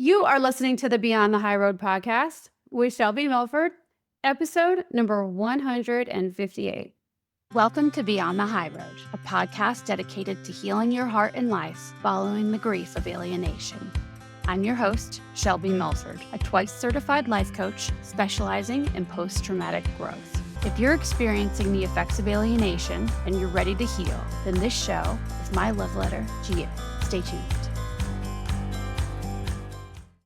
You are listening to the Beyond the High Road podcast with Shelby Milford, episode number 158. Welcome to Beyond the High Road, a podcast dedicated to healing your heart and life following the grief of alienation. I'm your host, Shelby Milford, a twice certified life coach specializing in post-traumatic growth. If you're experiencing the effects of alienation and you're ready to heal, then this show is my love letter to you. Stay tuned.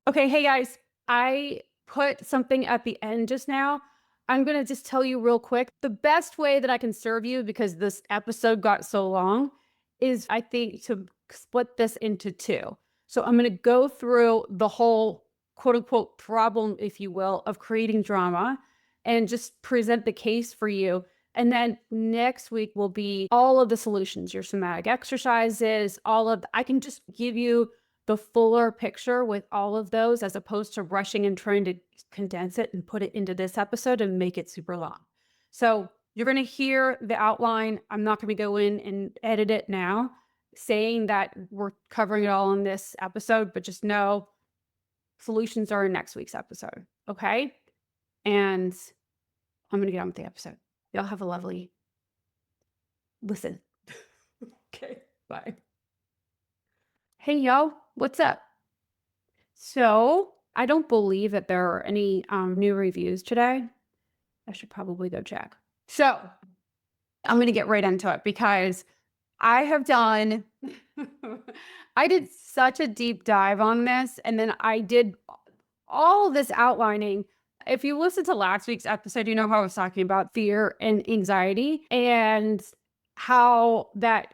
Okay, hey guys, I put something at the end just now. I'm going to just tell you real quick. The best way that I can serve you, because this episode got so long, is I think to split this into two. So I'm going to go through the whole quote unquote problem, if you will, of creating drama and just present the case for you. And then next week will be all of the solutions, your somatic exercises, I can just give you the fuller picture with all of those, as opposed to rushing and trying to condense it and put it into this episode and make it super long. So you're going to hear the outline. I'm not going to go in and edit it now, saying that we're covering it all in this episode, but just know solutions are in next week's episode. Okay. And I'm going to get on with the episode. Y'all have a lovely listen. Okay. Bye. Hey, y'all, what's up? So I don't believe that there are any new reviews today. I should probably go check. So I'm going to get right into it because I did such a deep dive on this, and then I did all this outlining. If you listen to last week's episode, you know how I was talking about fear and anxiety, and how that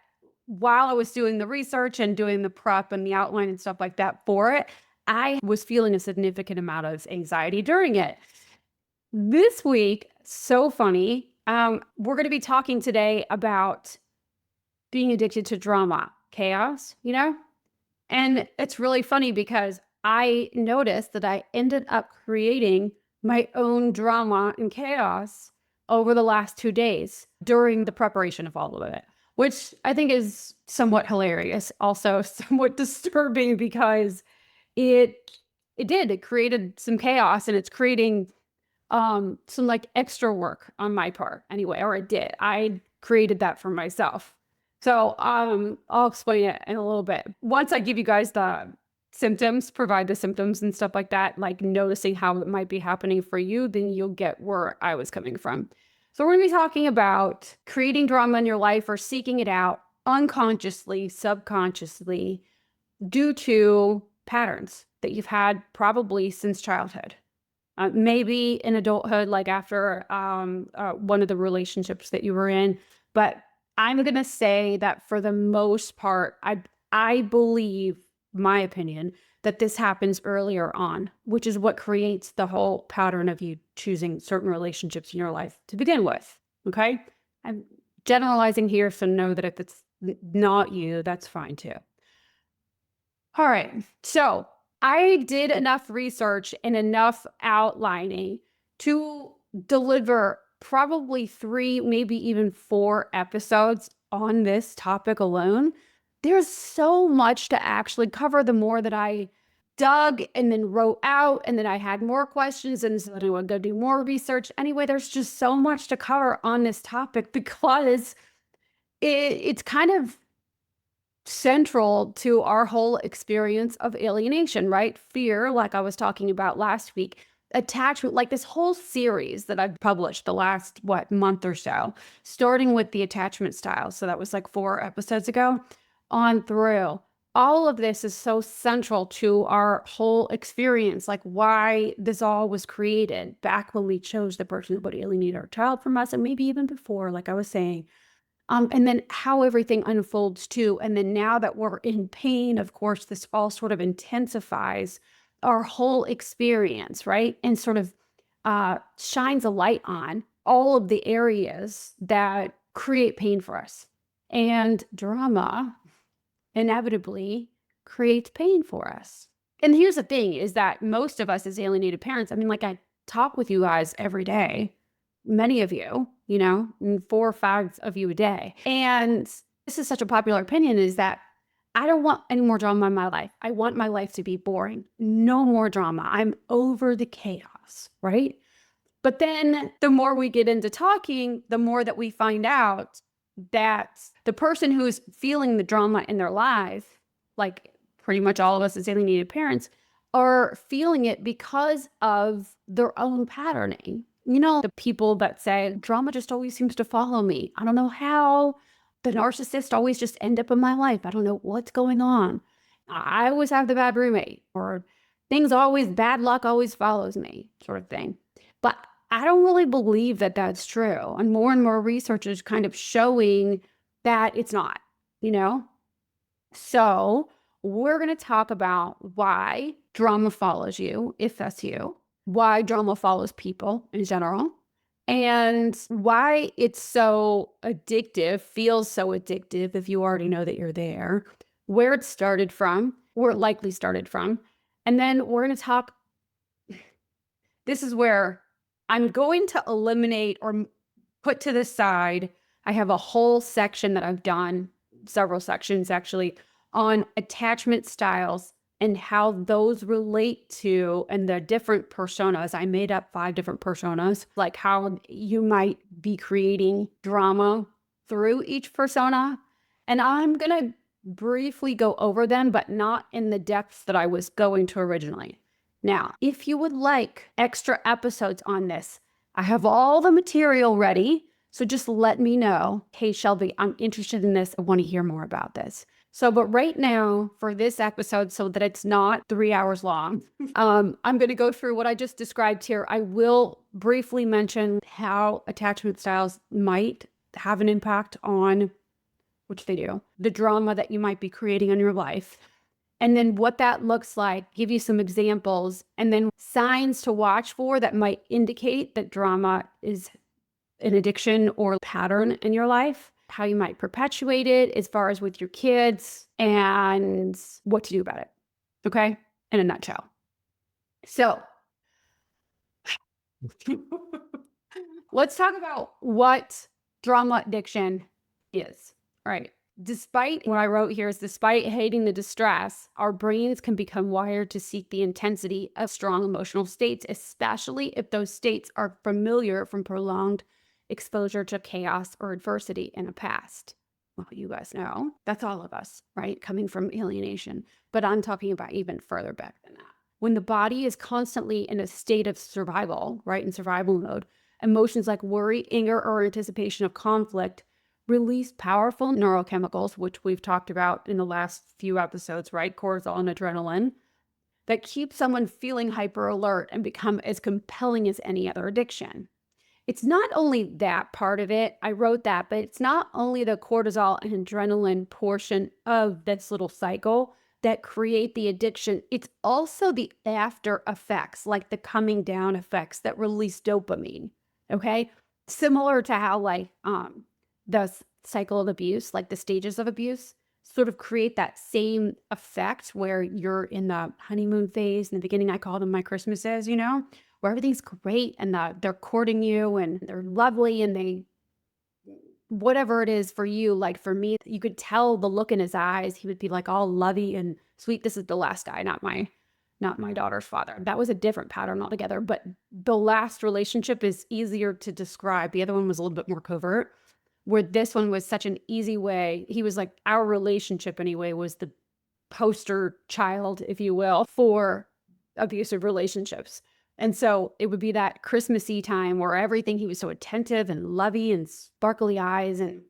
while I was doing the research and doing the prep and the outline and stuff like that for it, I was feeling a significant amount of anxiety during it. This week, so funny, we're going to be talking today about being addicted to drama, chaos, And it's really funny because I noticed that I ended up creating my own drama and chaos over the last 2 days during the preparation of all of it, which I think is somewhat hilarious, also somewhat disturbing, because it created some chaos, and it's creating some like extra work on my part anyway, or I created that for myself. So I'll explain it in a little bit. Once I give you guys the symptoms, provide the symptoms and stuff like that, like noticing how it might be happening for you, then you'll get where I was coming from. So we're going to be talking about creating drama in your life or seeking it out unconsciously, subconsciously, due to patterns that you've had probably since childhood. Maybe in adulthood, like after one of the relationships that you were in. But I'm going to say that for the most part, I believe, my opinion, that this happens earlier on, which is what creates the whole pattern of you choosing certain relationships in your life to begin with. Okay? I'm generalizing here, so know that if it's not you, that's fine too. All right. So I did enough research and enough outlining to deliver probably 3, maybe even 4 episodes on this topic alone. There's so much to actually cover. The more that I dug and then wrote out, and then I had more questions, and so then I would go do more research. Anyway, there's just so much to cover on this topic because it's kind of central to our whole experience of alienation, right? Fear, like I was talking about last week, attachment, like this whole series that I've published the last, month or so, starting with the attachment style. So that was like 4 episodes ago on through. All of this is so central to our whole experience, like why this all was created back when we chose the person who would alienate our child from us, and maybe even before, like I was saying. And then how everything unfolds too. And then now that we're in pain, of course, this all sort of intensifies our whole experience, right? And sort of shines a light on all of the areas that create pain for us. And drama inevitably creates pain for us. And here's the thing is that most of us as alienated parents, I mean, like I talk with you guys every day, many of you, 4 or 5 of you a day. And this is such a popular opinion, is that I don't want any more drama in my life. I want my life to be boring. No more drama. I'm over the chaos, right? But then the more we get into talking, the more that we find out that the person who's feeling the drama in their life, like pretty much all of us as alienated parents, are feeling it because of their own patterning. The people that say, drama just always seems to follow me. I don't know how. The narcissist always just end up in my life. I don't know what's going on. I always have the bad roommate, or bad luck always follows me, sort of thing. But I don't really believe that that's true. And more research is kind of showing that it's not, you know? So we're going to talk about why drama follows you, if that's you, why drama follows people in general, and why it's so addictive, feels so addictive if you already know that you're there, where it started from, where it likely started from. And then we're going to talk. This is where I'm going to eliminate or put to the side. I have a whole section that I've done, several sections actually, on attachment styles and how those relate to and the different personas. I made up 5 different personas, like how you might be creating drama through each persona. And I'm going to briefly go over them, but not in the depth that I was going to originally. Now, if you would like extra episodes on this, I have all the material ready. So just let me know, hey, Shelby, I'm interested in this. I want to hear more about this. So, but right now for this episode, so that it's not 3 hours long, I'm going to go through what I just described here. I will briefly mention how attachment styles might have an impact on, which they do, the drama that you might be creating in your life. And then what that looks like, give you some examples, and then signs to watch for that might indicate that drama is an addiction or pattern in your life, how you might perpetuate it as far as with your kids, and what to do about it. Okay? In a nutshell. So let's talk about what drama addiction is. All right. Despite what I wrote here is despite hating the distress, our brains can become wired to seek the intensity of strong emotional states, especially if those states are familiar from prolonged exposure to chaos or adversity in the past. Well, you guys know that's all of us, right? Coming from alienation. But I'm talking about even further back than that. When the body is constantly in a state of survival, right? In survival mode, emotions like worry, anger, or anticipation of conflict release powerful neurochemicals, which we've talked about in the last few episodes, right? Cortisol and adrenaline, that keep someone feeling hyper alert and become as compelling as any other addiction. It's not only that part of it, I wrote that, but it's not only the cortisol and adrenaline portion of this little cycle that create the addiction. It's also the after effects, like the coming down effects that release dopamine. Okay. Similar to how the cycle of abuse, like the stages of abuse, sort of create that same effect where you're in the honeymoon phase. In the beginning, I call them my Christmases, where everything's great and they're courting you and they're lovely and they, whatever it is for you, like for me, you could tell the look in his eyes. He would be like all lovey and sweet. This is the last guy, not my daughter's father. That was a different pattern altogether, but the last relationship is easier to describe. The other one was a little bit more covert, where this one was such an easy way. He was like, our relationship anyway was the poster child, if you will, for abusive relationships. And so it would be that Christmassy time where everything, he was so attentive and lovey and sparkly eyes and,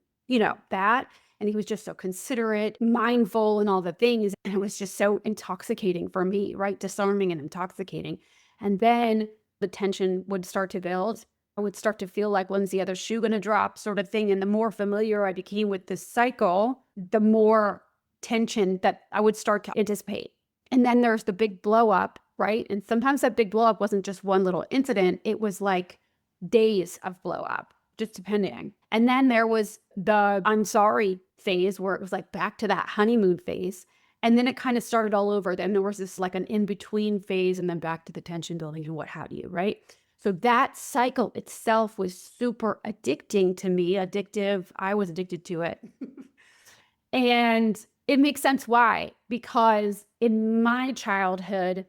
that. And he was just so considerate, mindful, and all the things. And it was just so intoxicating for me, right? Disarming and intoxicating. And then the tension would start to build. I would start to feel like, when's the other shoe going to drop, sort of thing. And the more familiar I became with this cycle, the more tension that I would start to anticipate. And then there's the big blow up, right? And sometimes that big blow up wasn't just one little incident. It was like days of blow up, just depending. And then there was the I'm sorry phase where it was like back to that honeymoon phase. And then it kind of started all over. Then there was this like an in-between phase and then back to the tension building and what have you, right? So that cycle itself was super addicting to me, addictive. I was addicted to it. And It makes sense why, because in my childhood,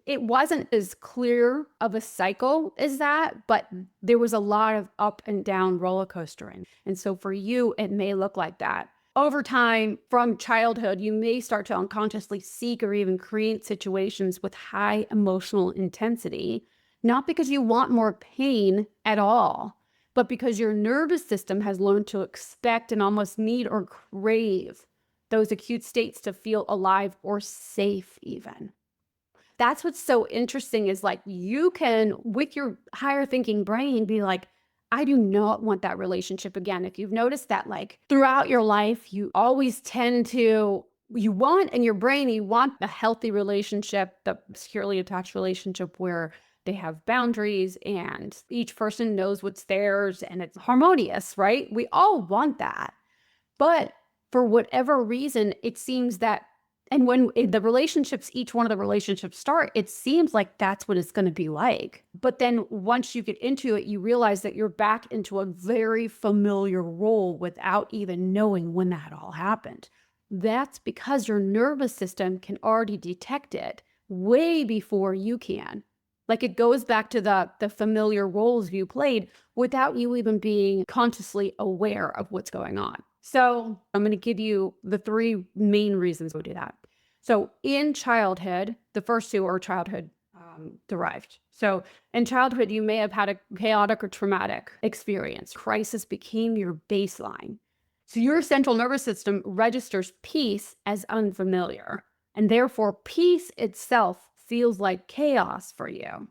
it wasn't as clear of a cycle as that, but there was a lot of up and down roller coastering. And so for you, it may look like that. Over time, from childhood, you may start to unconsciously seek or even create situations with high emotional intensity, not because you want more pain at all, but because your nervous system has learned to expect and almost need or crave those acute states to feel alive or safe even. That's what's so interesting is like you can, with your higher thinking brain, be like, I do not want that relationship again. If you've noticed that, like throughout your life, you always tend to, you want in your brain, you want a healthy relationship, the securely attached relationship where they have boundaries and each person knows what's theirs and it's harmonious, right? We all want that. But for whatever reason, it seems that, and when the relationships, each one of the relationships start, it seems like that's what it's going to be like. But then once you get into it, you realize that you're back into a very familiar role without even knowing when that all happened. That's because your nervous system can already detect it way before you can. Like it goes back to the familiar roles you played without you even being consciously aware of what's going on. So I'm going to give you the 3 main reasons we do that. So in childhood, the first 2 are childhood derived. So in childhood, you may have had a chaotic or traumatic experience. Crisis became your baseline. So your central nervous system registers peace as unfamiliar, and therefore peace itself feels like chaos for you.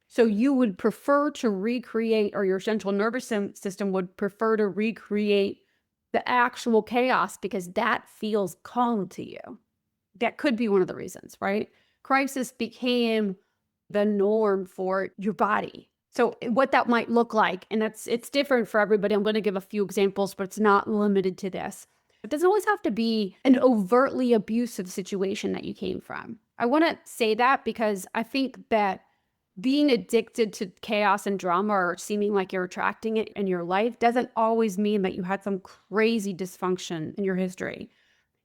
So you would prefer to recreate, or your central nervous system would prefer to recreate the actual chaos because that feels calm to you. That could be one of the reasons, right? Crisis became the norm for your body. So what that might look like, and it's different for everybody. I'm going to give a few examples, but it's not limited to this. It doesn't always have to be an overtly abusive situation that you came from. I want to say that because I think that being addicted to chaos and drama or seeming like you're attracting it in your life doesn't always mean that you had some crazy dysfunction in your history.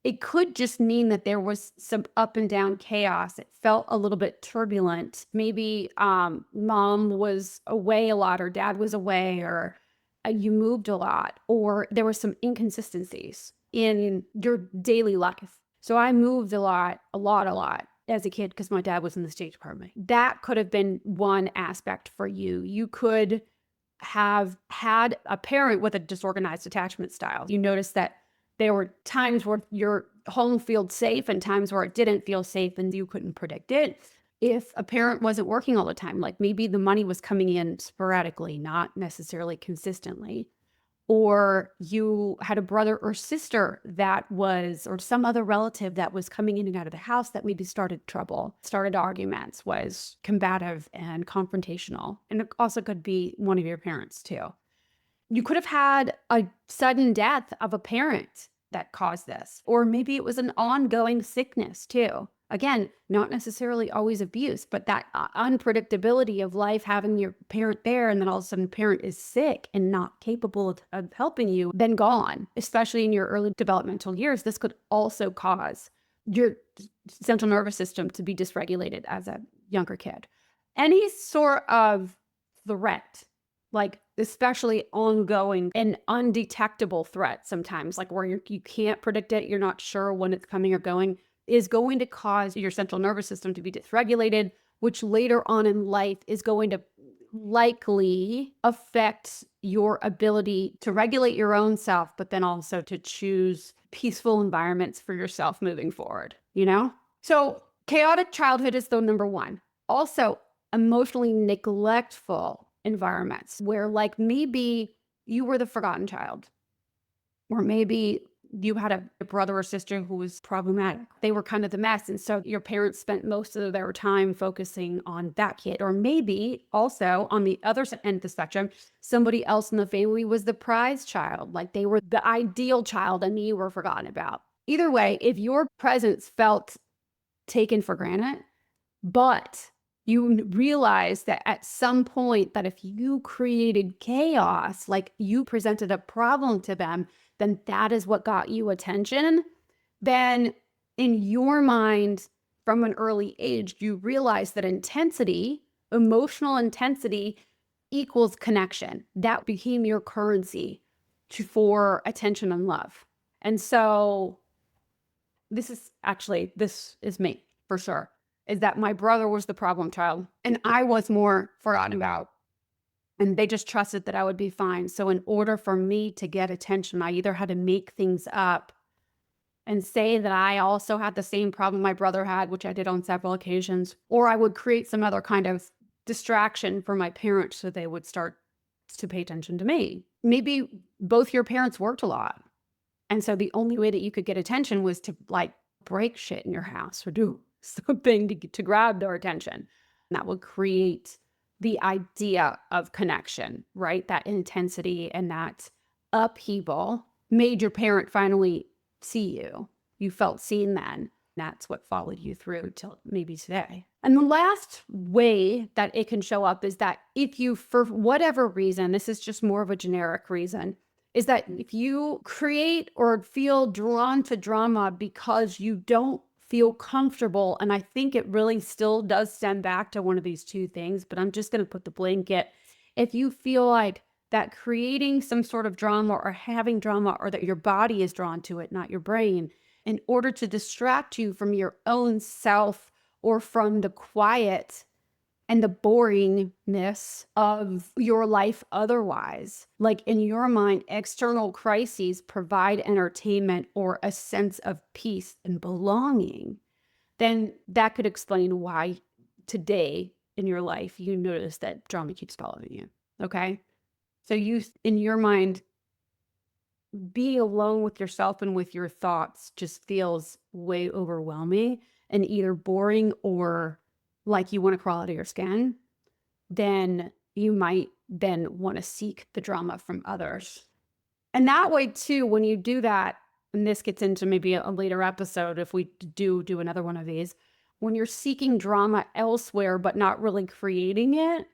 It could just mean that there was some up and down chaos. It felt a little bit turbulent. Maybe mom was away a lot or dad was away or you moved a lot or there were some inconsistencies in your daily life. So I moved a lot as a kid because my dad was in the State Department. That could have been one aspect for you. You could have had a parent with a disorganized attachment style. You notice that there were times where your home felt safe and times where it didn't feel safe and you couldn't predict it. If a parent wasn't working all the time, like maybe the money was coming in sporadically, not necessarily consistently, or you had a brother or sister that was, or some other relative that was coming in and out of the house that maybe started trouble, started arguments, was combative and confrontational. And it also could be one of your parents too. You could have had a sudden death of a parent that caused this, or maybe it was an ongoing sickness too. Again, not necessarily always abuse, but that unpredictability of life, having your parent there and then all of a sudden parent is sick and not capable of helping you, then gone, especially in your early developmental years. This could also cause your central nervous system to be dysregulated as a younger kid. Any sort of threat, like especially ongoing and undetectable threat sometimes, like where you can't predict it, you're not sure when it's coming or going, is going to cause your central nervous system to be dysregulated, which later on in life is going to likely affect your ability to regulate your own self, but then also to choose peaceful environments for yourself moving forward, you know? So chaotic childhood is the number 1. Also, emotionally neglectful environments where like maybe you were the forgotten child, or maybe you had a brother or sister who was problematic. They were kind of the mess. And so your parents spent most of their time focusing on that kid. Or maybe also on the other end of the spectrum, somebody else in the family was the prize child. Like they were the ideal child and you were forgotten about. Either way, if your presence felt taken for granted, but you realize that at some point that if you created chaos, like you presented a problem to them, then that is what got you attention, then in your mind from an early age, you realize that intensity, emotional intensity equals connection. That became your currency for attention and love. And so this is me for sure, is that my brother was the problem child and I was more forgotten about. And they just trusted that I would be fine. So in order for me to get attention, I either had to make things up and say that I also had the same problem my brother had, which I did on several occasions, or I would create some other kind of distraction for my parents so they would start to pay attention to me. Maybe both your parents worked a lot. And so the only way that you could get attention was to like break shit in your house or do something to grab their attention. And that would create the idea of connection, right? That intensity and that upheaval made your parent finally see you. You felt seen then. That's what followed you through till maybe today. And the last way that it can show up is that if you, for whatever reason, this is just more of a generic reason, is that if you create or feel drawn to drama because you don't feel comfortable, and I think it really still does stem back to one of these two things, but I'm just going to put the blanket. If you feel like that creating some sort of drama or having drama, or that your body is drawn to it, not your brain, in order to distract you from your own self or from the quiet and the boringness of your life otherwise. Like in your mind, external crises provide entertainment or a sense of peace and belonging, then that could explain why today in your life you notice that drama keeps following you. Okay? So you, in your mind, being alone with yourself and with your thoughts just feels way overwhelming and either boring or like you want to crawl out of your skin, then you might then want to seek the drama from others. And that way too, when you do that, and this gets into maybe a later episode if we do another one of these, when you're seeking drama elsewhere but not really creating it,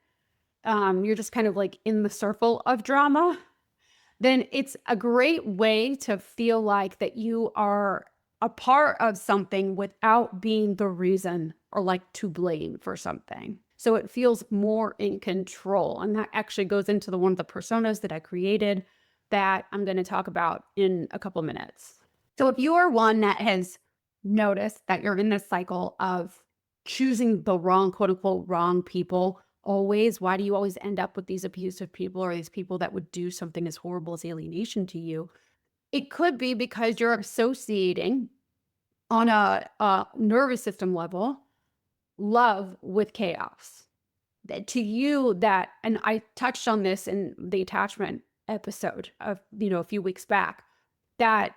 you're just kind of like in the circle of drama, then it's a great way to feel like that you are a part of something without being the reason or like to blame for something. So it feels more in control. And that actually goes into one of the personas that I created that I'm going to talk about in a couple of minutes. So if you are one that has noticed that you're in this cycle of choosing the wrong, quote unquote, wrong people always, why do you always end up with these abusive people or these people that would do something as horrible as alienation to you? It could be because you're associating on a nervous system level love with chaos. That to you that, and I touched on this in the attachment episode of, a few weeks back, that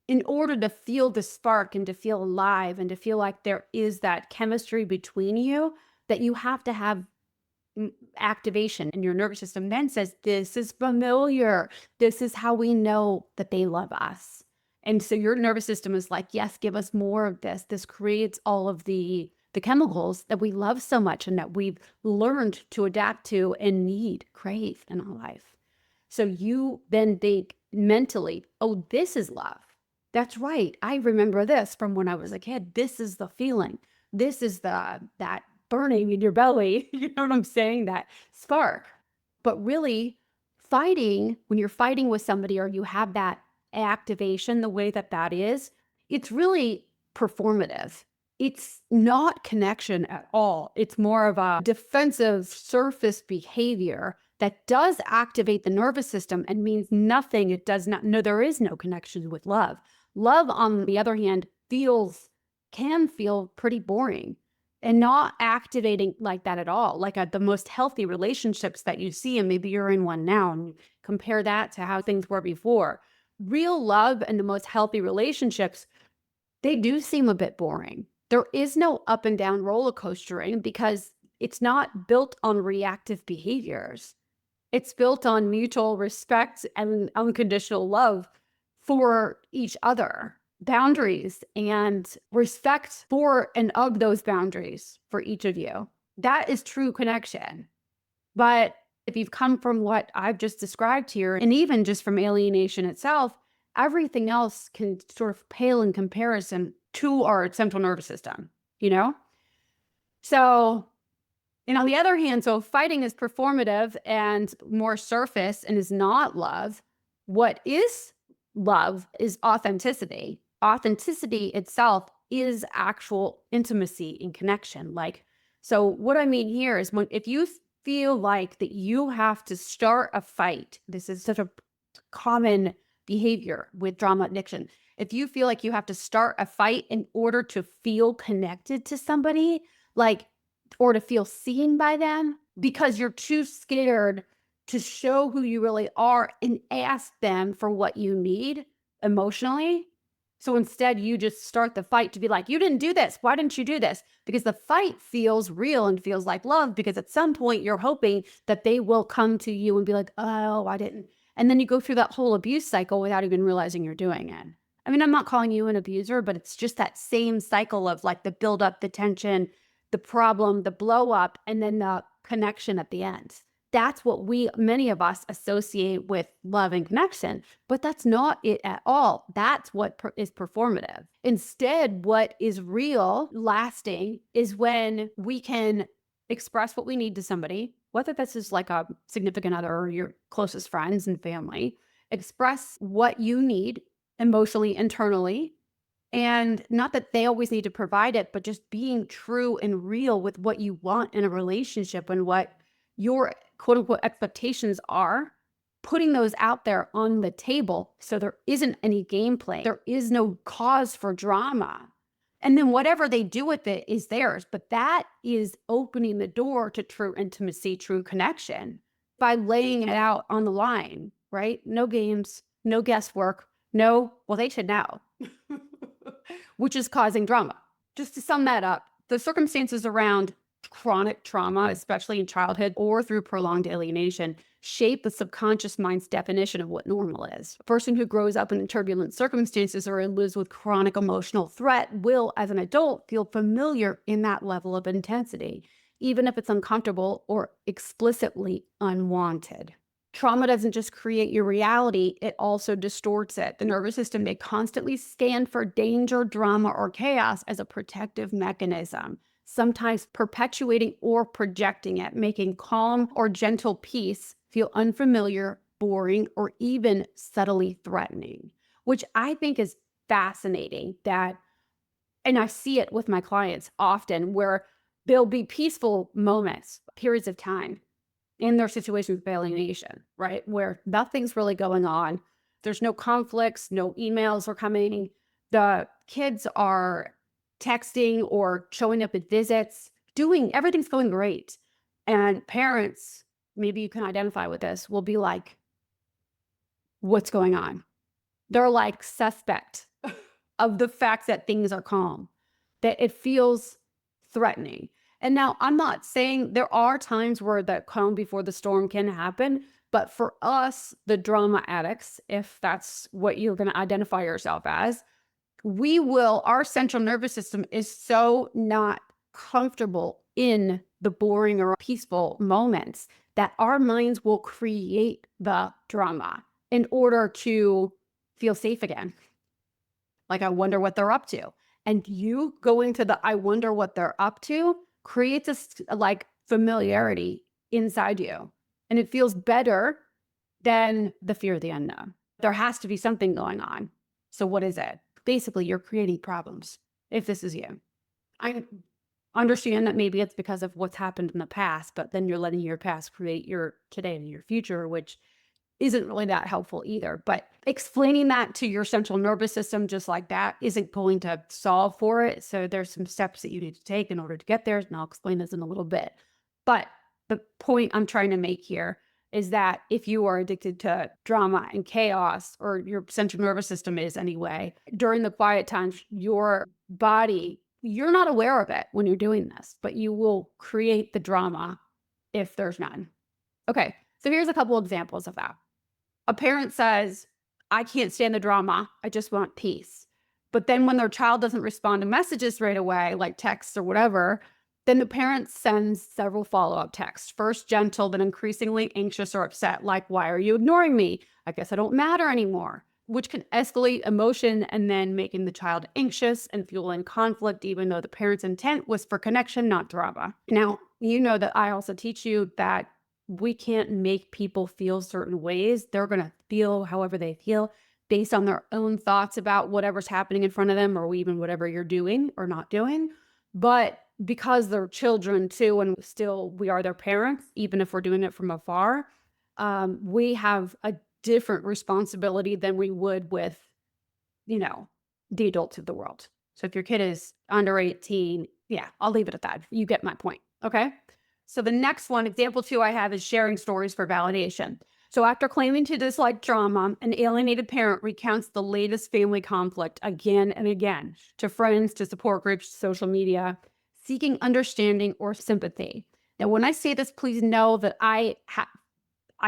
in order to feel the spark and to feel alive and to feel like there is that chemistry between you, that you have to have activation in your nervous system then says, this is familiar. This is how we know that they love us. And so your nervous system is like, yes, give us more of this. This creates all of the chemicals that we love so much and that we've learned to adapt to and need, crave in our life. So you then think mentally, oh, this is love. That's right. I remember this from when I was a kid. This is the feeling. This is that burning in your belly. You know what I'm saying? That spark. But really when you're fighting with somebody or you have that activation, the way that is, it's really performative. It's not connection at all. It's more of a defensive surface behavior that does activate the nervous system and means nothing. It does not, no, there is no connection with love. Love, on the other hand, can feel pretty boring and not activating like that at all. Like the most healthy relationships that you see, and maybe you're in one now, and compare that to how things were before. Real love and the most healthy relationships, they do seem a bit boring. There is no up and down roller coastering because it's not built on reactive behaviors. It's built on mutual respect and unconditional love for each other, boundaries and respect for and of those boundaries for each of you. That is true connection. But if you've come from what I've just described here, and even just from alienation itself, everything else can sort of pale in comparison to our central nervous system, you know? So, and on the other hand, so if fighting is performative and more surface and is not love, what is love is authenticity. Authenticity itself is actual intimacy and connection. Like, so what I mean here is if you feel like that you have to start a fight, this is such a common behavior with drama addiction. If you feel like you have to start a fight in order to feel connected to somebody, like, or to feel seen by them because you're too scared to show who you really are and ask them for what you need emotionally. So instead, you just start the fight to be like, you didn't do this. Why didn't you do this? Because the fight feels real and feels like love, because at some point you're hoping that they will come to you and be like, oh, I didn't. And then you go through that whole abuse cycle without even realizing you're doing it. I mean, I'm not calling you an abuser, but it's just that same cycle of like the buildup, the tension, the problem, the blow up, and then the connection at the end. That's what many of us associate with love and connection, but that's not it at all. That's what is performative. Instead, what is real, lasting, is when we can express what we need to somebody, whether this is like a significant other or your closest friends and family, express what you need emotionally, internally, and not that they always need to provide it, but just being true and real with what you want in a relationship and what your quote unquote expectations are, putting those out there on the table so there isn't any gameplay. There is no cause for drama. And then whatever they do with it is theirs. But that is opening the door to true intimacy, true connection by laying it out on the line, right? No games, no guesswork, no, well, they should know. Which is causing drama. Just to sum that up, the circumstances around chronic trauma, especially in childhood or through prolonged alienation, shape the subconscious mind's definition of what normal is. A person who grows up in turbulent circumstances or lives with chronic emotional threat will, as an adult, feel familiar in that level of intensity, even if it's uncomfortable or explicitly unwanted. Trauma doesn't just create your reality, it also distorts it. The nervous system may constantly scan for danger, drama, or chaos as a protective mechanism, sometimes perpetuating or projecting it, making calm or gentle peace feel unfamiliar, boring, or even subtly threatening, which I think is fascinating. And I see it with my clients often, where there'll be peaceful moments, periods of time, in their situations with alienation, right? Where nothing's really going on. There's no conflicts, no emails are coming. The kids are texting or showing up at visits, everything's going great. And parents, maybe you can identify with this, will be like, what's going on? They're like suspect of the fact that things are calm, that it feels threatening. And now I'm not saying there are times where the calm before the storm can happen, but for us, the drama addicts, if that's what you're going to identify yourself as, our central nervous system is so not comfortable in the boring or peaceful moments that our minds will create the drama in order to feel safe again. Like, I wonder what they're up to. And you going to the I wonder what they're up to creates a like familiarity inside you. And it feels better than the fear of the unknown. There has to be something going on. So what is it? Basically, you're creating problems if this is you. I understand that maybe it's because of what's happened in the past, but then you're letting your past create your today and your future, which isn't really that helpful either. But explaining that to your central nervous system just like that isn't going to solve for it. So there's some steps that you need to take in order to get there, and I'll explain this in a little bit. But the point I'm trying to make here is that if you are addicted to drama and chaos, or your central nervous system is anyway, during the quiet times, your body, you're not aware of it when you're doing this, but you will create the drama if there's none. Okay, so here's a couple examples of that. A parent says, I can't stand the drama, I just want peace. But then when their child doesn't respond to messages right away, like texts or whatever, then the parent sends several follow-up texts. First gentle, then increasingly anxious or upset, like, why are you ignoring me? I guess I don't matter anymore. which can escalate emotion and then making the child anxious and fueling conflict, even though the parent's intent was for connection, not drama. Now, you know that I also teach you that we can't make people feel certain ways. They're going to feel however they feel based on their own thoughts about whatever's happening in front of them or even whatever you're doing or not doing. But because they're children too, and still we are their parents, even if we're doing it from afar, we have a different responsibility than we would with, you know, the adults of the world. So if your kid is under 18, yeah, I'll leave it at that. You get my point. Okay. So the next one, example 2 I have is sharing stories for validation. So after claiming to dislike drama, an alienated parent recounts the latest family conflict again and again to friends, to support groups, social media, seeking understanding or sympathy. Now, when I say this, please know that I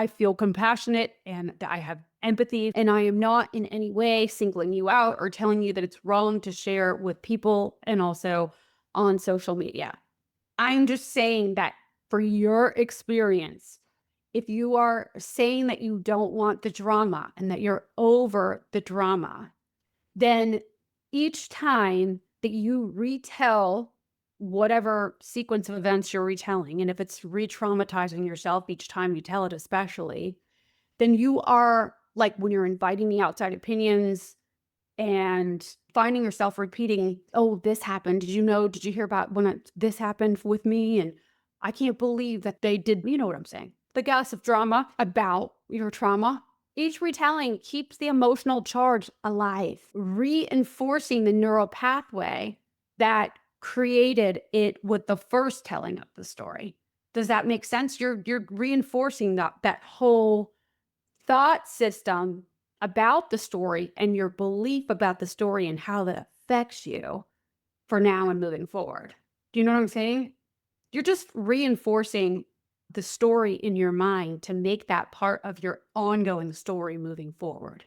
feel compassionate and that I have empathy, and I am not in any way singling you out or telling you that it's wrong to share with people and also on social media. I'm just saying that for your experience, if you are saying that you don't want the drama and that you're over the drama, then each time that you retell whatever sequence of events you're retelling, and if it's re-traumatizing yourself each time you tell it, especially, then you are like when you're inviting the outside opinions and finding yourself repeating, oh, this happened. Did you know? Did you hear about this happened with me? And I can't believe that they did. You know what I'm saying? The gossip drama about your trauma. Each retelling keeps the emotional charge alive, reinforcing the neural pathway that created it with the first telling of the story. Does that make sense? You're reinforcing that whole thought system about the story and your belief about the story and how that affects you for now and moving forward. Do you know what I'm saying? You're just reinforcing the story in your mind to make that part of your ongoing story moving forward.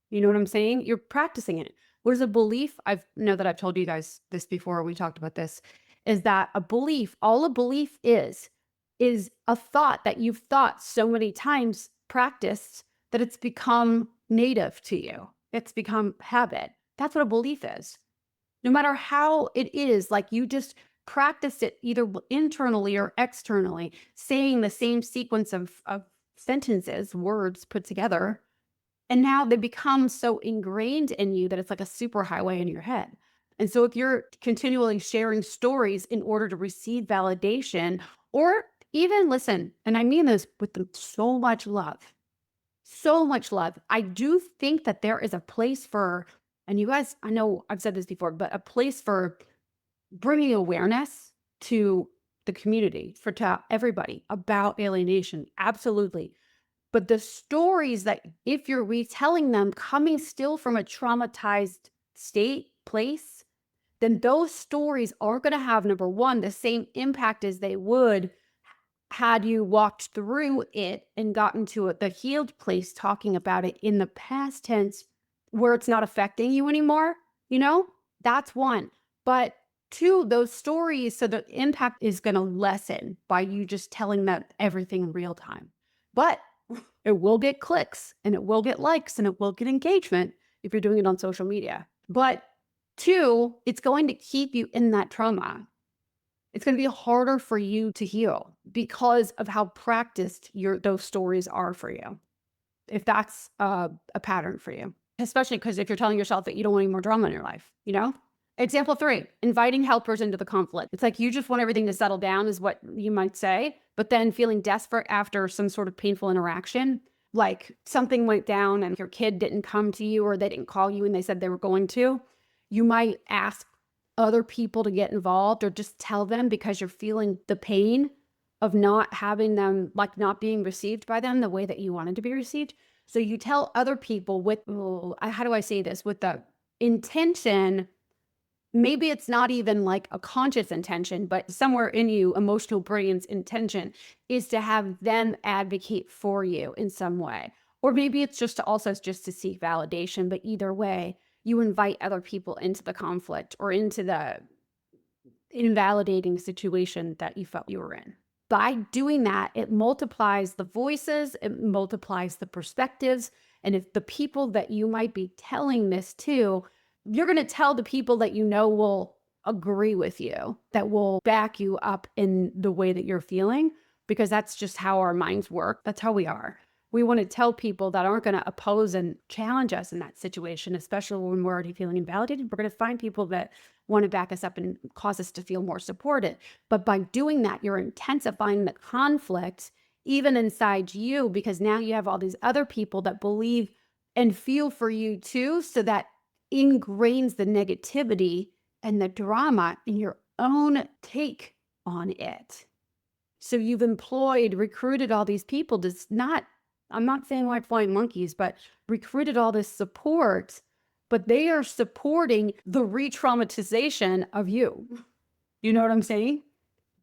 You know what I'm saying? You're practicing it. What is a belief? I know that I've told you guys this before. We talked about this. Is that a belief? All a belief is a thought that you've thought so many times, practiced, that it's become native to you. It's become habit. That's what a belief is. No matter how it is, like you just practiced it either internally or externally, saying the same sequence of sentences, words put together. And now they become so ingrained in you that it's like a superhighway in your head. And so if you're continually sharing stories in order to receive validation, or even listen, and I mean this with so much love, so much love. I do think that there is a place for, and you guys, I know I've said this before, but a place for bringing awareness to the community, to everybody about alienation. Absolutely. But the stories that if you're retelling them coming still from a traumatized state, place, then those stories are going to have, number one, the same impact as they would had you walked through it and gotten to the healed place talking about it in the past tense where it's not affecting you anymore, you know, that's one. But two, those stories, so the impact is going to lessen by you just telling that everything in real time. But it will get clicks and it will get likes and it will get engagement if you're doing it on social media. But two, it's going to keep you in that trauma. It's going to be harder for you to heal because of how practiced those stories are for you. If that's a pattern for you, especially because if you're telling yourself that you don't want any more drama in your life, you know? Example 3, inviting helpers into the conflict. It's like you just want everything to settle down is what you might say, but then feeling desperate after some sort of painful interaction, like something went down and your kid didn't come to you or they didn't call you and they said they were going to, you might ask other people to get involved or just tell them because you're feeling the pain of not having them, like not being received by them the way that you wanted to be received. So you tell other people with, how do I say this? With the intention, maybe it's not even like a conscious intention, but somewhere in you, emotional brilliance intention is to have them advocate for you in some way. Or maybe it's just to seek validation, but either way, you invite other people into the conflict or into the invalidating situation that you felt you were in. By doing that, it multiplies the voices, it multiplies the perspectives, And if the people that you might be telling this to, you're going to tell the people that you know will agree with you, that will back you up in the way that you're feeling, because that's just how our minds work. That's how we are. We want to tell people that aren't going to oppose and challenge us in that situation, especially when we're already feeling invalidated. We're going to find people that want to back us up and cause us to feel more supported. But by doing that, you're intensifying the conflict even inside you, because now you have all these other people that believe and feel for you too. So that ingrains the negativity and the drama in your own take on it. So you've recruited all these people to I'm not saying like flying monkeys, but recruited all this support, but they are supporting the re-traumatization of you. You know what I'm saying?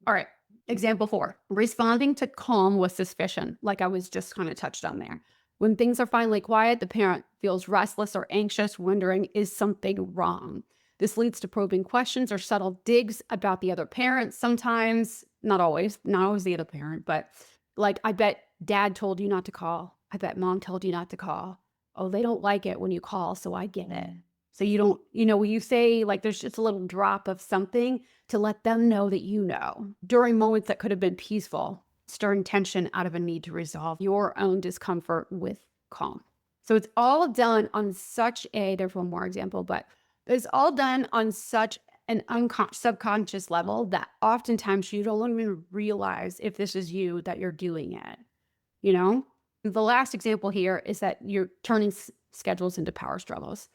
All right. Example 4, responding to calm with suspicion, like I was just kind of touched on there. When things are finally quiet, the parent feels restless or anxious, wondering, is something wrong? This leads to probing questions or subtle digs about the other parent. Sometimes, not always the other parent, but like, I bet dad told you not to call. I bet mom told you not to call. Oh, they don't like it when you call, so I get it. So you don't, when you say like there's just a little drop of something to let them know that during moments that could have been peaceful, stirring tension out of a need to resolve your own discomfort with calm. So it's all done on there's one more example, but it's all done on such an subconscious level that oftentimes you don't even realize if this is you that you're doing it, The last example here is that you're turning schedules into power struggles.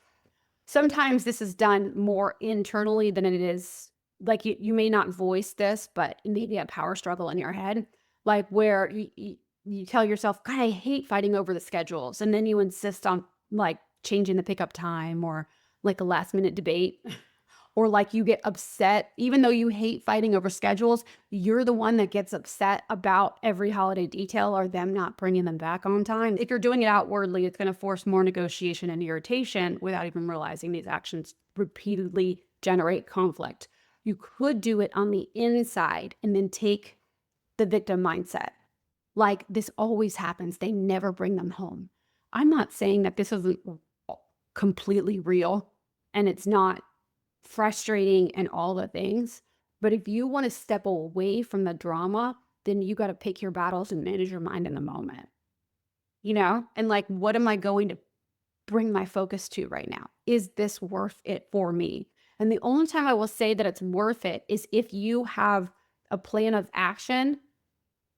Sometimes this is done more internally than it is, like you may not voice this, but maybe a power struggle in your head, like where you tell yourself, God, I hate fighting over the schedules. And then you insist on like changing the pickup time or like a last minute debate. Or like you get upset, even though you hate fighting over schedules, you're the one that gets upset about every holiday detail or them not bringing them back on time. If you're doing it outwardly, it's going to force more negotiation and irritation without even realizing these actions repeatedly generate conflict. You could do it on the inside and then take the victim mindset. Like, this always happens. They never bring them home. I'm not saying that this isn't completely real and it's not frustrating and all the things. But if you want to step away from the drama, then you got to pick your battles and manage your mind in the moment, And like, what am I going to bring my focus to right now? Is this worth it for me? And the only time I will say that it's worth it is if you have a plan of action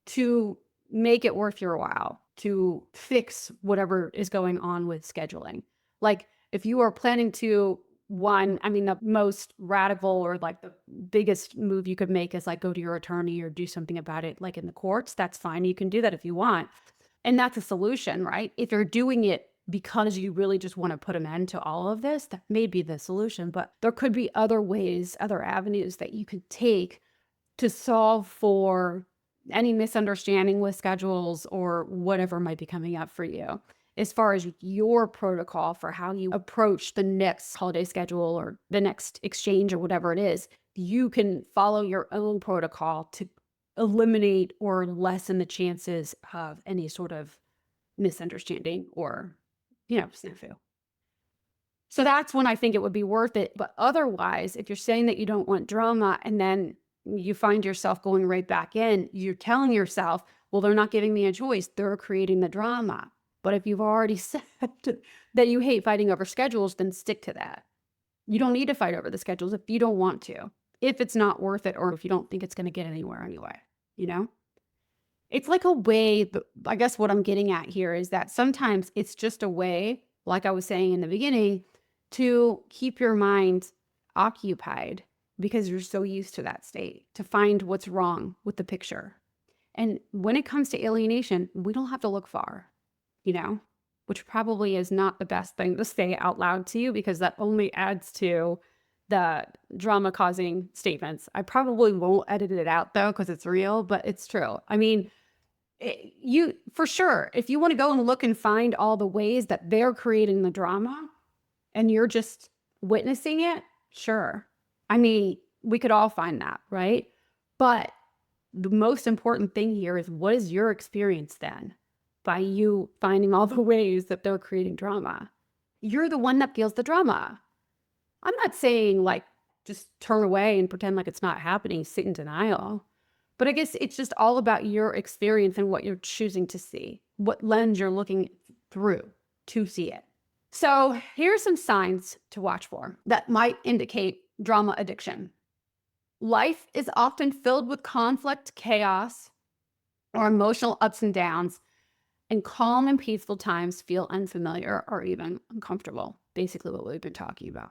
to make it worth your while, to fix whatever is going on with scheduling. Like, if you are planning to the most radical or like the biggest move you could make is like go to your attorney or do something about it, like in the courts, that's fine. You can do that if you want. And that's a solution, right? If you're doing it because you really just want to put an end to all of this, that may be the solution. But there could be other ways, other avenues that you could take to solve for any misunderstanding with schedules or whatever might be coming up for you. As far as your protocol for how you approach the next holiday schedule or the next exchange or whatever it is, you can follow your own protocol to eliminate or lessen the chances of any sort of misunderstanding or, snafu. So that's when I think it would be worth it. But otherwise, if you're saying that you don't want drama and then you find yourself going right back in, you're telling yourself, well, they're not giving me a choice. They're creating the drama. But if you've already said that you hate fighting over schedules, then stick to that. You don't need to fight over the schedules if you don't want to, if it's not worth it, or if you don't think it's going to get anywhere anyway, It's like a way, I guess what I'm getting at here is that sometimes it's just a way, like I was saying in the beginning, to keep your mind occupied because you're so used to that state, to find what's wrong with the picture. And when it comes to alienation, we don't have to look far. Which probably is not the best thing to say out loud to you because that only adds to the drama causing statements. I probably won't edit it out though because it's real, but it's true. I mean, you for sure, if you want to go and look and find all the ways that they're creating the drama and you're just witnessing it, sure. I mean, we could all find that, right? But the most important thing here is, what is your experience then? by you finding all the ways that they're creating drama. You're the one that feels the drama. I'm not saying like just turn away and pretend like it's not happening, sit in denial. But I guess it's just all about your experience and what you're choosing to see, what lens you're looking through to see it. So here's some signs to watch for that might indicate drama addiction. Life is often filled with conflict, chaos, or emotional ups and downs, and calm and peaceful times feel unfamiliar or even uncomfortable. Basically, what we've been talking about.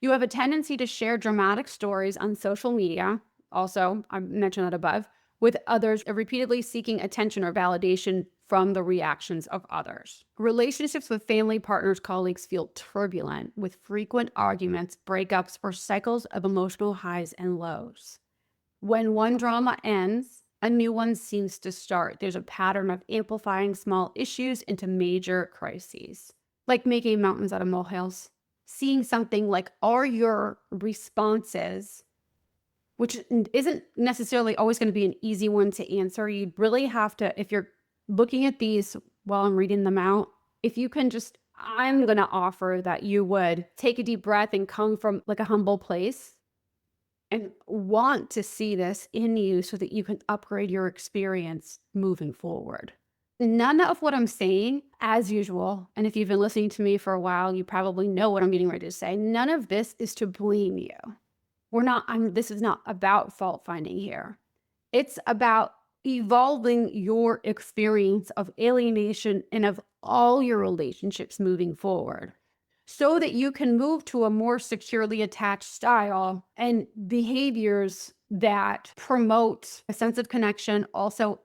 You have a tendency to share dramatic stories on social media. Also, I mentioned that above, with others, repeatedly seeking attention or validation from the reactions of others. Relationships with family, partners, colleagues feel turbulent with frequent arguments, breakups, or cycles of emotional highs and lows. When one drama ends, a new one seems to start. There's a pattern of amplifying small issues into major crises, like making mountains out of molehills. Seeing something like, are your responses, which isn't necessarily always going to be an easy one to answer. You really have to, if you're looking at these while I'm reading them out, if you can just, I'm going to offer that you would take a deep breath and come from like a humble place and want to see this in you so that you can upgrade your experience moving forward. None of what I'm saying, as usual, and if you've been listening to me for a while, you probably know what I'm getting ready to say. None of this is to blame you. This is not about fault finding here. It's about evolving your experience of alienation and of all your relationships moving forward so that you can move to a more securely attached style and behaviors that promote a sense of connection, also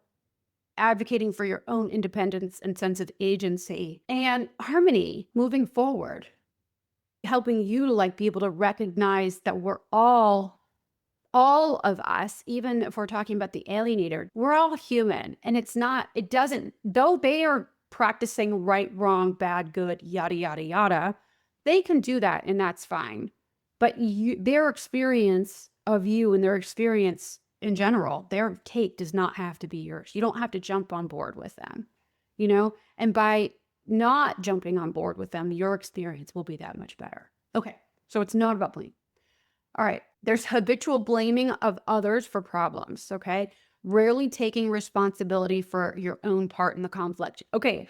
advocating for your own independence and sense of agency and harmony moving forward, helping you to like be able to recognize that we're all of us, even if we're talking about the alienator, we're all human. And it doesn't, though they are practicing right, wrong, bad, good, yada, yada, yada, they can do that and that's fine. But their experience of you and their experience in general, their take does not have to be yours. You don't have to jump on board with them, and by not jumping on board with them, your experience will be that much better. Okay, so it's not about blame. All right, there's habitual blaming of others for problems, okay? Rarely taking responsibility for your own part in the conflict. Okay,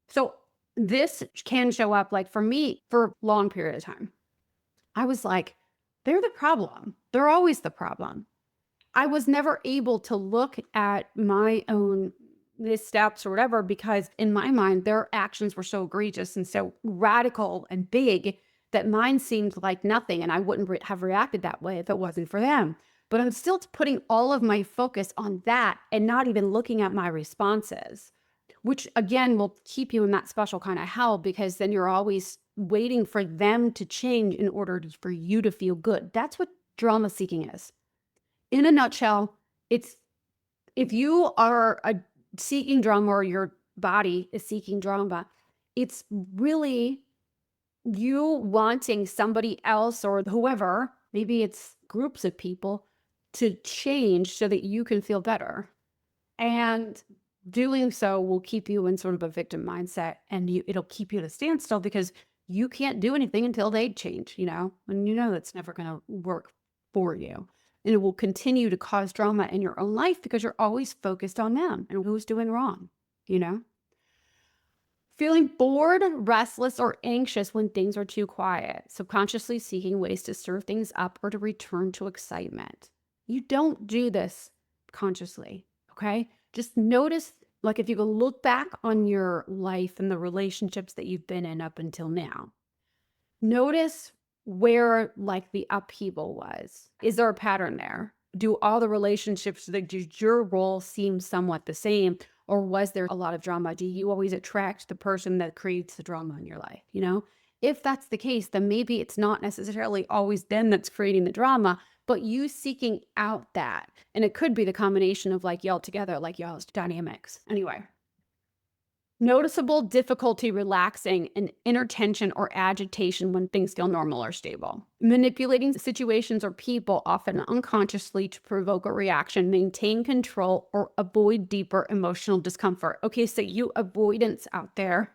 so this can show up like for me for a long period of time. I was like, they're the problem. They're always the problem. I was never able to look at my own missteps or whatever because in my mind, their actions were so egregious and so radical and big that mine seemed like nothing. And I wouldn't have reacted that way if it wasn't for them. But I'm still putting all of my focus on that and not even looking at my responses, which again will keep you in that special kind of hell because then you're always waiting for them to change in order for you to feel good. That's what drama seeking is. In a nutshell, it's if you are seeking drama or your body is seeking drama, it's really you wanting somebody else or whoever, maybe it's groups of people, to change so that you can feel better. And doing so will keep you in sort of a victim mindset and it'll keep you at a standstill because you can't do anything until they change, and that's never going to work for you. And it will continue to cause drama in your own life because you're always focused on them and who's doing wrong, Feeling bored, restless, or anxious when things are too quiet. Subconsciously seeking ways to stir things up or to return to excitement. You don't do this consciously, okay? Just notice, like if you go look back on your life and the relationships that you've been in up until now, notice where like the upheaval was. Is there a pattern there? Do all the relationships, did your role seem somewhat the same? Or was there a lot of drama? Do you always attract the person that creates the drama in your life? If that's the case, then maybe it's not necessarily always them that's creating the drama, but you seeking out that. And it could be the combination of like y'all together, like y'all's dynamics. Anyway, Noticeable difficulty relaxing and inner tension or agitation when things feel normal or stable. Manipulating situations or people, often unconsciously, to provoke a reaction, maintain control, or avoid deeper emotional discomfort. Okay, so you avoidance out there,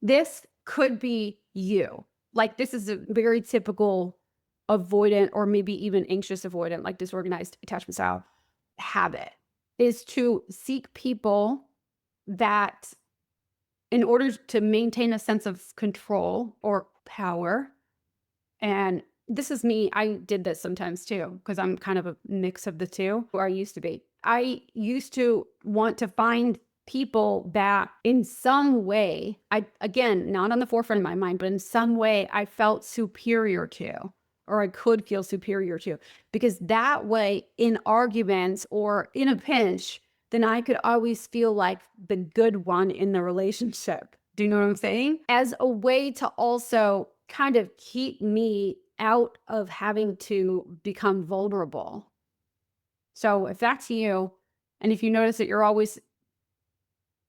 this could be you. Like, this is a very typical avoidant or maybe even anxious avoidant, like disorganized attachment style habit, is to seek people that, in order to maintain a sense of control or power, and this is me, I did this sometimes too, because I'm kind of a mix of the two, or I used to be. I used to want to find people that in some way, I, again, not on the forefront of my mind, but in some way I felt superior to, or I could feel superior to, because that way in arguments or in a pinch, then I could always feel like the good one in the relationship. Do you know what I'm saying? As a way to also kind of keep me out of having to become vulnerable. So if that's you, and if you notice that you're always,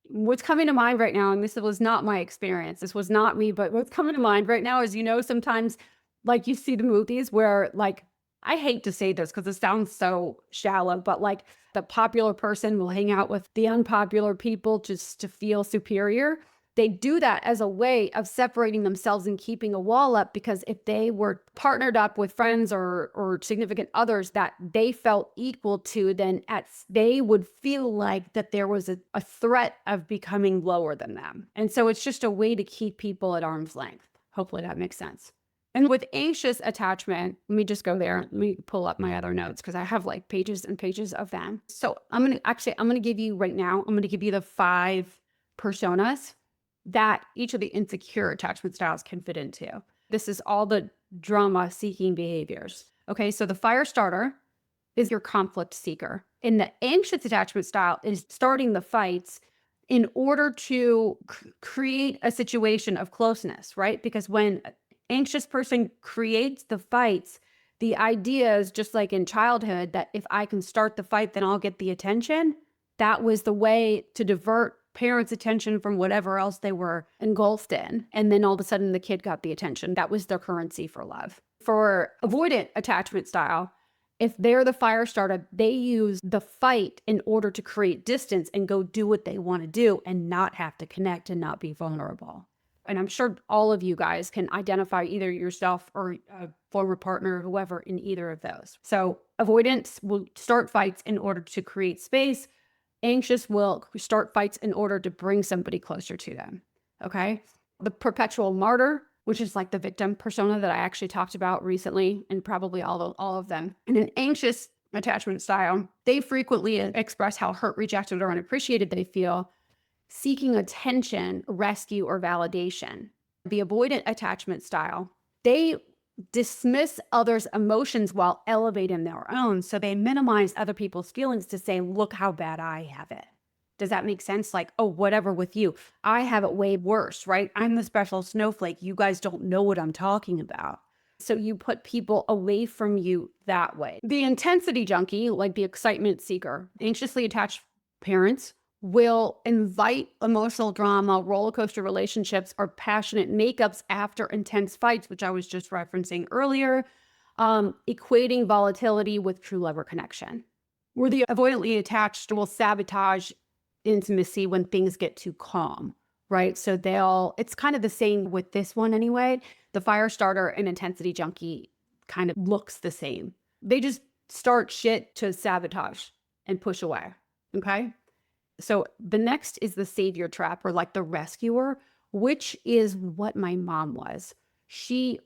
what's coming to mind right now, and this was not my experience, this was not me, but what's coming to mind right now is, sometimes like you see the movies where, like, I hate to say this because it sounds so shallow, but like the popular person will hang out with the unpopular people just to feel superior. They do that as a way of separating themselves and keeping a wall up, because if they were partnered up with friends or significant others that they felt equal to, then they would feel like that there was a threat of becoming lower than them. And so it's just a way to keep people at arm's length. Hopefully that makes sense. And with anxious attachment, let me just go there. Let me pull up my other notes because I have like pages and pages of them. So I'm going to give you right now, I'm going to give you the 5 personas that each of the insecure attachment styles can fit into. This is all the drama seeking behaviors. Okay, so the fire starter is your conflict seeker. And the anxious attachment style is starting the fights in order to create a situation of closeness, right? Because when an anxious person creates the fights, the idea is just like in childhood that if I can start the fight, then I'll get the attention. That was the way to divert parents' attention from whatever else they were engulfed in. And then all of a sudden the kid got the attention. That was their currency for love. For avoidant attachment style, if they're the fire starter, they use the fight in order to create distance and go do what they want to do and not have to connect and not be vulnerable. And I'm sure all of you guys can identify either yourself or a former partner or whoever in either of those. So avoidance will start fights in order to create space. Anxious will start fights in order to bring somebody closer to them. Okay. The perpetual martyr, which is like the victim persona that I actually talked about recently, and probably all of them. In an anxious attachment style, they frequently express how hurt, rejected, or unappreciated they feel, seeking attention, rescue, or validation. The avoidant attachment style, they dismiss others' emotions while elevating their own. So they minimize other people's feelings to say, look how bad I have it. Does that make sense? Like, oh, whatever with you. I have it way worse, right? I'm the special snowflake. You guys don't know what I'm talking about. So you put people away from you that way. The intensity junkie, like the excitement seeker, anxiously attached parents will invite emotional drama, roller coaster relationships, or passionate makeups after intense fights, which I was just referencing earlier, equating volatility with true love or connection. Where the avoidantly attached will sabotage intimacy when things get too calm, right? So it's kind of the same with this one anyway. The fire starter and intensity junkie kind of looks the same. They just start shit to sabotage and push away, okay? So the next is the savior trap, or like the rescuer, which is what my mom was.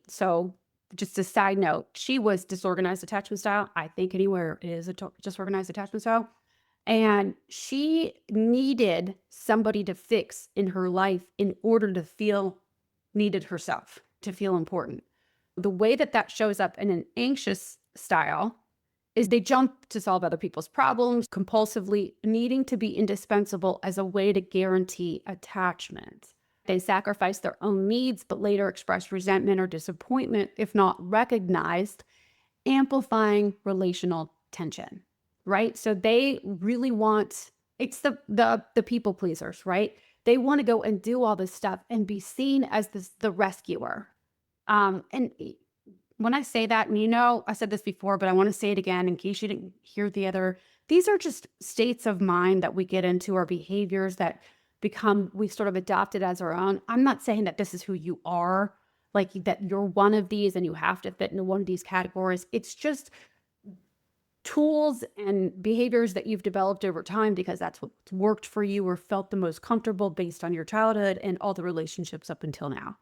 So just a side note, she was disorganized attachment style. I think anywhere it is a disorganized attachment style. And she needed somebody to fix in her life in order to feel needed herself, to feel important. The way that shows up in an anxious style is they jump to solve other people's problems compulsively, needing to be indispensable as a way to guarantee attachment. They sacrifice their own needs, but later express resentment or disappointment if not recognized, amplifying relational tension, right? So they really want, it's the people pleasers, right? They want to go and do all this stuff and be seen as the rescuer. And when I say that, and I said this before, but I want to say it again in case you didn't hear these are just states of mind that we get into, our behaviors that we sort of adopted as our own. I'm not saying that this is who you are, like that you're one of these and you have to fit into one of these categories. It's just tools and behaviors that you've developed over time because that's what worked for you or felt the most comfortable based on your childhood and all the relationships up until now.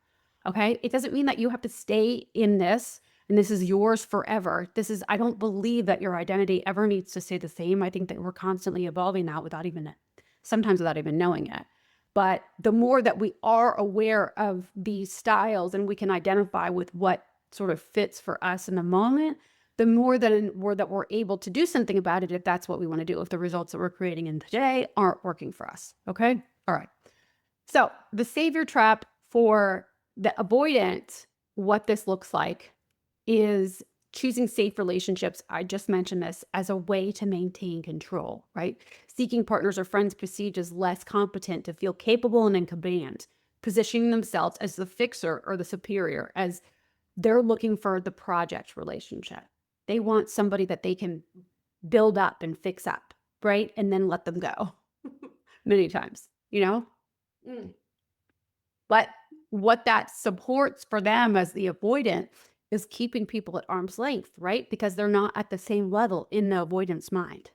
Okay. It doesn't mean that you have to stay in this and this is yours forever. I don't believe that your identity ever needs to stay the same. I think that we're constantly evolving that sometimes without even knowing it. But the more that we are aware of these styles and we can identify with what sort of fits for us in the moment, the more that we're able to do something about it if that's what we want to do, if the results that we're creating in today aren't working for us. Okay? All right. So the savior trap for the avoidant, what this looks like is choosing safe relationships. I just mentioned this as a way to maintain control, right? Seeking partners or friends perceived as less competent to feel capable and in command, positioning themselves as the fixer or the superior, as they're looking for the project relationship. They want somebody that they can build up and fix up, right? And then let them go many times, But what that supports for them as the avoidant is keeping people at arm's length, right? Because they're not at the same level in the avoidance mind.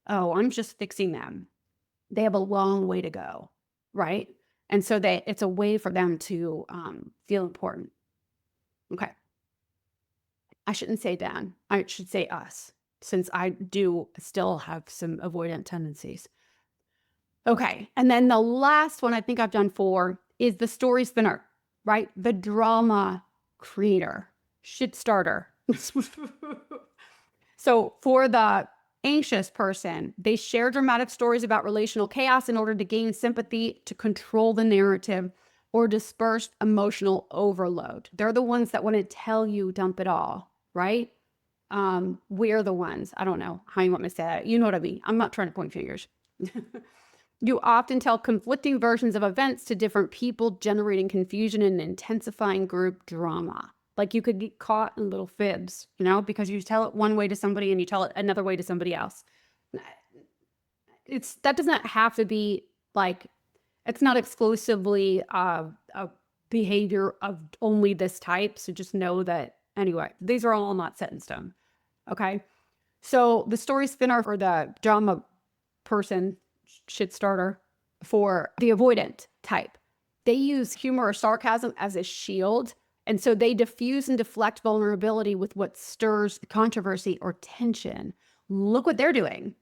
Oh, I'm just fixing them. They have a long way to go, right? And so it's a way for them to feel important. Okay. I shouldn't say them. I should say us, since I do still have some avoidant tendencies. Okay. And then the last one I think I've done 4 is the story spinner, right? The drama creator, shit starter. So for the anxious person, they share dramatic stories about relational chaos in order to gain sympathy, to control the narrative, or disperse emotional overload. They're the ones that want to tell you dump it all, right? We're the ones. I don't know how you want me to say that. You know what I mean? I'm not trying to point fingers. You often tell conflicting versions of events to different people, generating confusion and intensifying group drama. Like you could get caught in little fibs, because you tell it one way to somebody and you tell it another way to somebody else. That doesn't have to be like, it's not exclusively a behavior of only this type. So just know that, anyway, these are all not set in stone. Okay. So the story spinner for the drama person, shit starter, for the avoidant type, they use humor or sarcasm as a shield. And so they diffuse and deflect vulnerability with what stirs controversy or tension. Look what they're doing.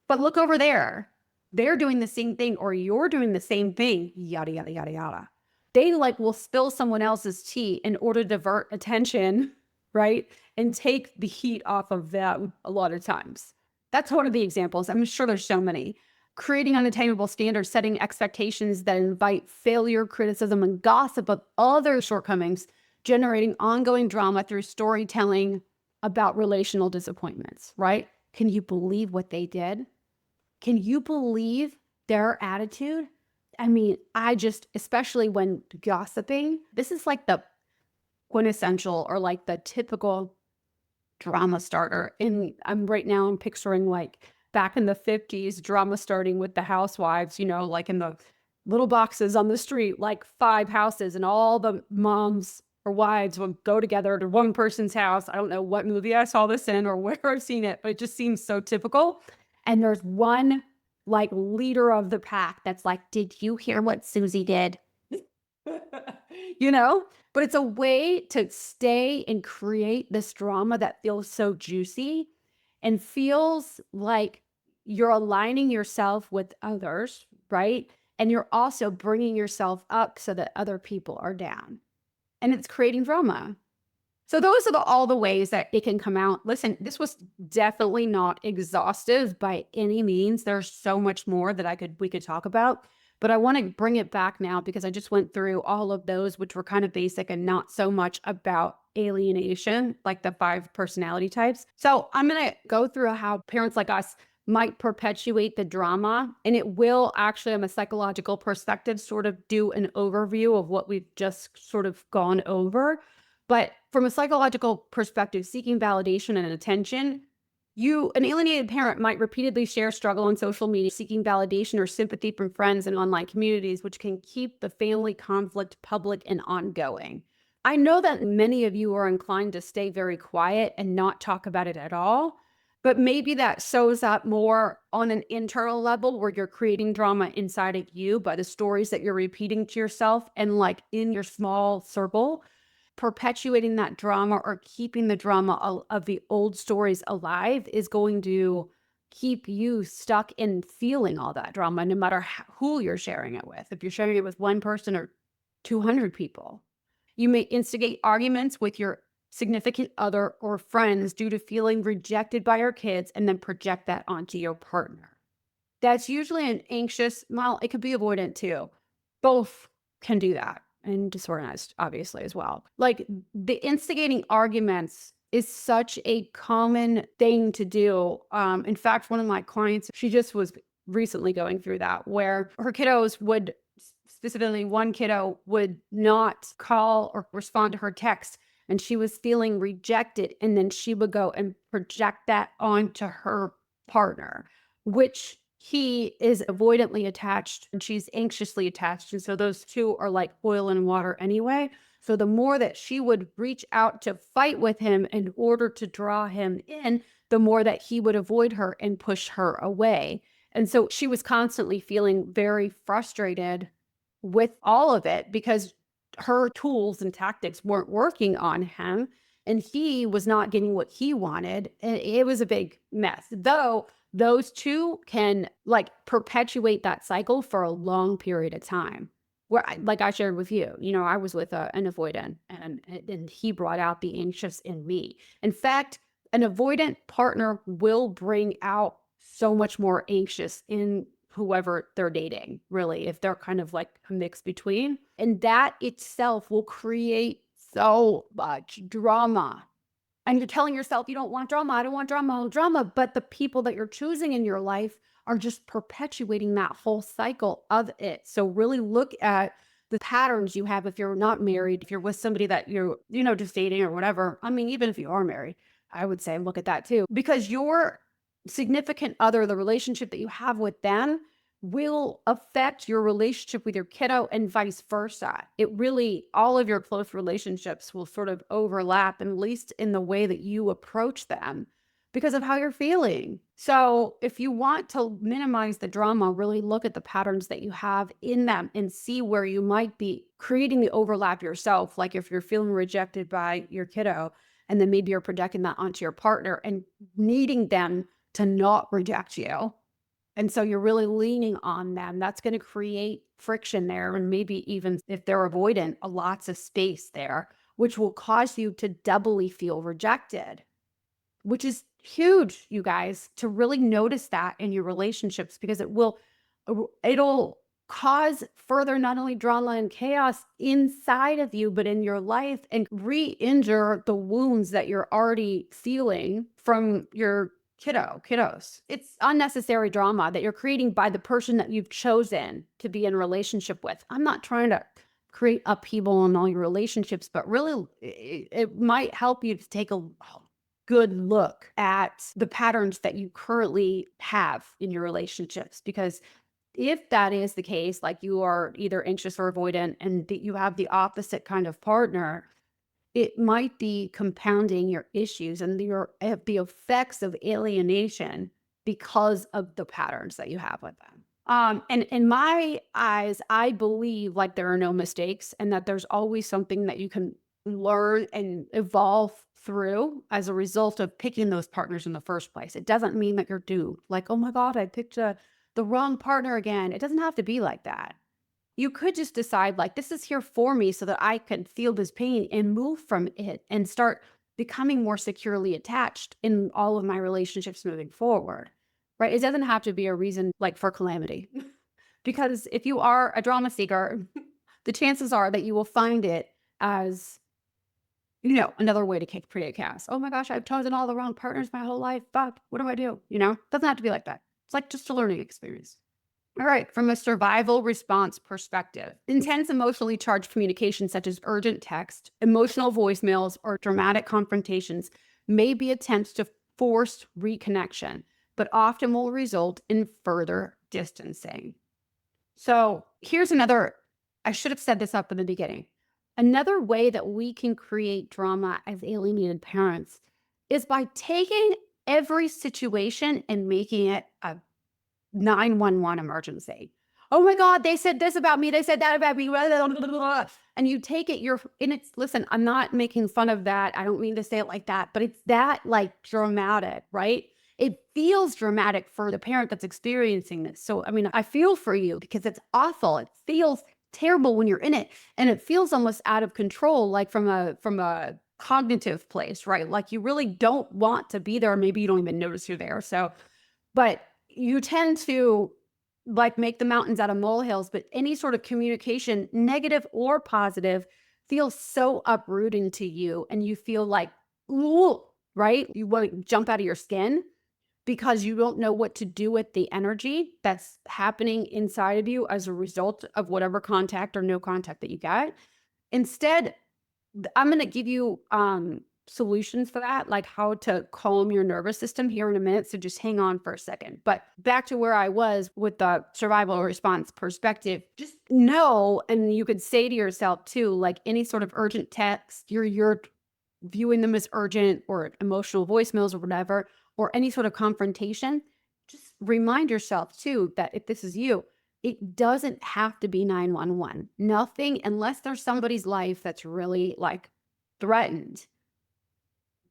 But look over there. They're doing the same thing, or you're doing the same thing, yada, yada, yada, yada. They will spill someone else's tea in order to divert attention, right? And take the heat off of them a lot of times. That's one of the examples. I'm sure there's so many. Creating unattainable standards, setting expectations that invite failure, criticism, and gossip of other shortcomings, generating ongoing drama through storytelling about relational disappointments, right? Can you believe what they did? Can you believe their attitude? I mean, especially when gossiping, this is like the quintessential or like the typical drama starter. And I'm picturing like back in the 50s, drama starting with the housewives, like in the little boxes on the street, like 5 houses, and all the moms or wives would go together to one person's house. I don't know what movie I saw this in or where I've seen it, but it just seems so typical. And there's one like leader of the pack that's like, did you hear what Susie did? But it's a way to stay and create this drama that feels so juicy and feels like you're aligning yourself with others, right? And you're also bringing yourself up so that other people are down. And it's creating drama. So those are all the ways that it can come out. Listen, this was definitely not exhaustive by any means. There's so much more that we could talk about, but I want to bring it back now because I just went through all of those, which were kind of basic and not so much about alienation, like the 5 personality types. So I'm going to go through how parents like us might perpetuate the drama. And it will actually, from a psychological perspective, sort of do an overview of what we've just sort of gone over. But from a psychological perspective, seeking validation and attention, an alienated parent might repeatedly share struggle on social media, seeking validation or sympathy from friends and online communities, which can keep the family conflict public and ongoing. I know that many of you are inclined to stay very quiet and not talk about it at all, but maybe that shows up more on an internal level where you're creating drama inside of you by the stories that you're repeating to yourself and like in your small circle. Perpetuating that drama or keeping the drama of the old stories alive is going to keep you stuck in feeling all that drama, no matter who you're sharing it with. If you're sharing it with one person or 200 people, you may instigate arguments with your significant other or friends due to feeling rejected by your kids and then project that onto your partner. That's usually an anxious, well, it could be avoidant too. Both can do that, and disorganized, obviously, as well. Like the instigating arguments is such a common thing to do. In fact, one of my clients, she just was recently going through that where her kiddos would, specifically one kiddo, would not call or respond to her text. And she was feeling rejected. And then she would go and project that onto her partner, which he is avoidantly attached and she's anxiously attached. And so those two are like oil and water anyway. So the more that she would reach out to fight with him in order to draw him in, the more that he would avoid her and push her away. And so she was constantly feeling very frustrated with all of it because her tools and tactics weren't working on him and he was not getting what he wanted. And it was a big mess. Though those two can like perpetuate that cycle for a long period of time. Where, like I shared with you, I was with an avoidant and he brought out the anxious in me. In fact, an avoidant partner will bring out so much more anxious in whoever they're dating, really, if they're kind of like a mix between. And that itself will create so much drama. And you're telling yourself you don't want drama, I don't want drama, but the people that you're choosing in your life are just perpetuating that whole cycle of it. So really look at the patterns you have if you're not married, if you're with somebody that you're, just dating or whatever. I mean, even if you are married, I would say look at that too, because your significant other, the relationship that you have with them will affect your relationship with your kiddo and vice versa. It really, all of your close relationships will sort of overlap, at least in the way that you approach them because of how you're feeling. So if you want to minimize the drama, really look at the patterns that you have in them and see where you might be creating the overlap yourself. Like if you're feeling rejected by your kiddo, and then maybe you're projecting that onto your partner and needing them to not reject you. And so you're really leaning on them. That's going to create friction there. And maybe even if they're avoidant, lots of space there, which will cause you to doubly feel rejected, which is huge, you guys, to really notice that in your relationships, because it'll cause further not only drama and chaos inside of you, but in your life, and re-injure the wounds that you're already feeling from your kiddos. It's unnecessary drama that you're creating by the person that you've chosen to be in a relationship with. I'm not trying to create upheaval in all your relationships, but really it might help you to take a good look at the patterns that you currently have in your relationships. Because if that is the case, like you are either anxious or avoidant and that you have the opposite kind of partner, it might be compounding your issues and the effects of alienation because of the patterns that you have with them. And in my eyes, I believe like there are no mistakes and that there's always something that you can learn and evolve through as a result of picking those partners in the first place. It doesn't mean that you're doomed. Like, oh my God, I picked the wrong partner again. It doesn't have to be like that. You could just decide like, this is here for me so that I can feel this pain and move from it and start becoming more securely attached in all of my relationships moving forward, right? It doesn't have to be a reason like for calamity. Because if you are a drama seeker, the chances are that you will find it as Another way to kick pre-chaos. Oh my gosh, I've chosen all the wrong partners my whole life. Fuck, what do I do? Doesn't have to be like that. It's like just a learning experience. All right, from a survival response perspective, intense emotionally charged communication, such as urgent text, emotional voicemails, or dramatic confrontations, may be attempts to force reconnection, but often will result in further distancing. So here's another, I should have said this up in the beginning. Another way that we can create drama as alienated parents is by taking every situation and making it a 911 emergency. Oh my God, they said this about me. They said that about me. And you take it, listen, I'm not making fun of that. I don't mean to say it like that, but it's that like dramatic, right? It feels dramatic for the parent that's experiencing this. So, I mean, I feel for you because it's awful. It feels terrible when you're in it. And it feels almost out of control, like from a cognitive place, right? Like you really don't want to be there. Maybe you don't even notice you're there. So, but you tend to like make the mountains out of molehills, but any sort of communication, negative or positive, feels so uprooting to you. And you feel like, ooh, right? You want to jump out of your skin because you don't know what to do with the energy that's happening inside of you as a result of whatever contact or no contact that you got. Instead, I'm going to give you solutions for that, like how to calm your nervous system here in a minute. So just hang on for a second. But back to where I was with the survival response perspective, just know, and you could say to yourself too, like any sort of urgent text, you're viewing them as urgent or emotional voicemails or whatever, or any sort of confrontation, just remind yourself too that if this is you, it doesn't have to be 911. Nothing, unless there's somebody's life that's really like threatened.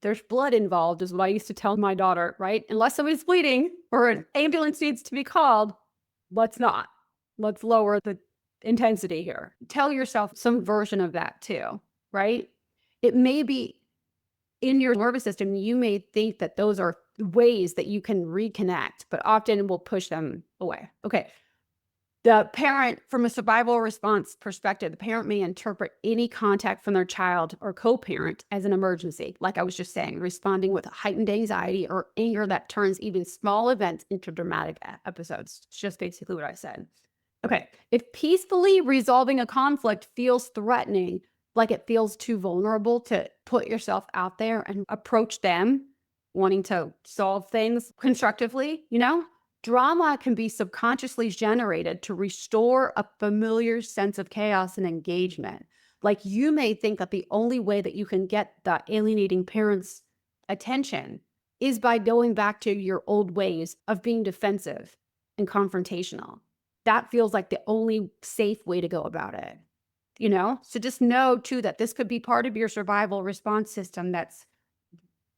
There's blood involved, is what I used to tell my daughter, right? Unless somebody's bleeding or an ambulance needs to be called, let's not. Let's lower the intensity here. Tell yourself some version of that too, right? It may be in your nervous system, you may think that those are ways that you can reconnect, but often we'll push them away. Okay. The parent, from a survival response perspective, the parent may interpret any contact from their child or co-parent as an emergency. Like I was just saying, responding with heightened anxiety or anger that turns even small events into dramatic episodes. It's just basically what I said. Okay. If peacefully resolving a conflict feels threatening, like it feels too vulnerable to put yourself out there and approach them wanting to solve things constructively, drama can be subconsciously generated to restore a familiar sense of chaos and engagement. Like you may think that the only way that you can get the alienating parent's attention is by going back to your old ways of being defensive and confrontational. That feels like the only safe way to go about it, So just know too that this could be part of your survival response system that's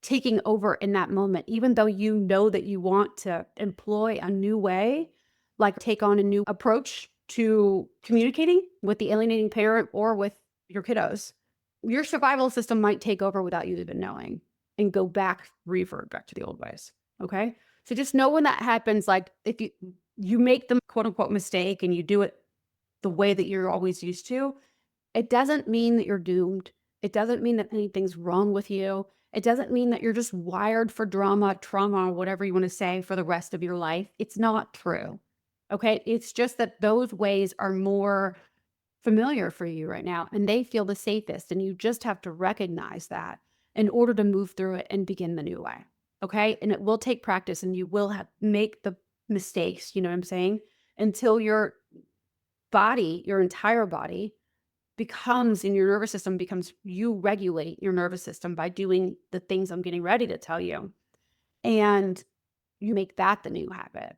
taking over in that moment, even though you know that you want to employ a new way, like take on a new approach to communicating with the alienating parent or with your kiddos. Your survival system might take over without you even knowing and revert back to the old ways. Okay. So just know when that happens, like if you make the quote unquote mistake and you do it the way that you're always used to, it doesn't mean that you're doomed. It doesn't mean that anything's wrong with you. It doesn't mean that you're just wired for drama, trauma, whatever you want to say for the rest of your life. It's not true. Okay. It's just that those ways are more familiar for you right now and they feel the safest. And you just have to recognize that in order to move through it and begin the new way. Okay. And it will take practice and you will make the mistakes, you know what I'm saying? Until your body, your entire body, your nervous system becomes, you regulate your nervous system by doing the things I'm getting ready to tell you. And you make that the new habit,